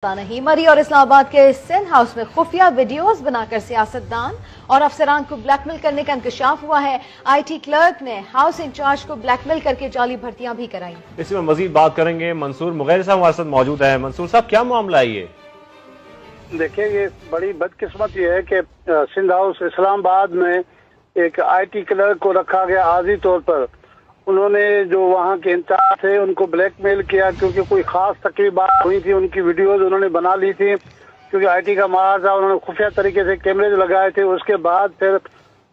नहीं। मरी और इस्लामाबाद के सिंध हाउस में खुफिया वीडियोस बनाकर सियासतदान और अफसरान को ब्लैकमेल करने का इंकशाफ हुआ है। IT क्लर्क ने हाउस इंचार्ज को ब्लैकमेल करके जाली भर्तियां भी कराई। इसमें मजीद बात करेंगे। मंसूर मुगैर साहब हमारे साथ मौजूद है। मंसूर साहब, क्या मामला है ये? देखिए, ये बड़ी बदकिस्मत ये है कि सिंध हाउस इस्लामाबाद में एक IT क्लर्क को रखा गया आर्जी तौर पर। उन्होंने जो वहाँ के इंचार्ज थे उनको ब्लैकमेल किया, क्योंकि कोई खास तकरीबात हुई थी, उनकी वीडियोज उन्होंने बना ली थी। क्योंकि IT का माहर था, उन्होंने खुफिया तरीके से कैमरे लगाए थे। उसके बाद फिर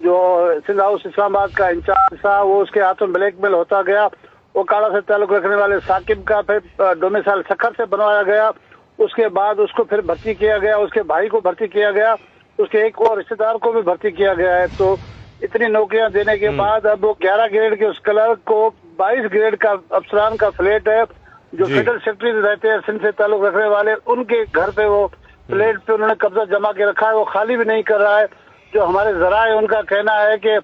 जो सिंध हाउस इस्लामाबाद का इंचार्ज था वो उसके हाथों ब्लैकमेल होता गया। वो काड़ा से ताल्लुक रखने वाले साकिब का फिर डोमिसाइल सखर से बनवाया गया। उसके बाद उसको फिर भर्ती किया गया, उसके भाई को भर्ती किया गया, उसके एक और रिश्तेदार को भी भर्ती किया गया है। तो इतनी नौकरियां देने के बाद अब वो 11 ग्रेड के उस क्लर्क को 22 ग्रेड का अफसरान का फ्लैट है, जो फेडरल सेक्रेटरी रहते हैं सिंध से ताल्लुक रखने वाले, उनके घर पे वो फ्लैट पे उन्होंने कब्जा जमा के रखा है। वो खाली भी नहीं कर रहा है। जो हमारे जरा है उनका कहना है कि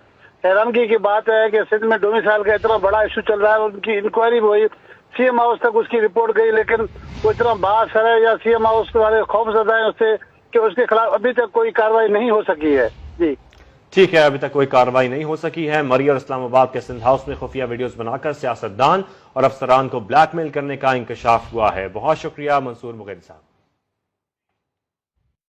हैरानगी की बात है कि सिंध में डोमिसाइल का इतना बड़ा इशू चल रहा है। उनकी इंक्वायरी हुई, CM हाउस तक उसकी रिपोर्ट गई, लेकिन वो इतना बासर है या CM हाउस वाले खौफजदा है उससे कि उसके खिलाफ अभी तक कोई कार्रवाई नहीं हो सकी है। जी ठीक है, अभी तक कोई कार्रवाई नहीं हो सकी है। मरी और इस्लामाबाद के सिंध हाउस में खुफिया वीडियोस बनाकर सियासतदान और अफसरान को ब्लैकमेल करने का इंकशाफ हुआ है। बहुत शुक्रिया मंसूर मुगैर साहब।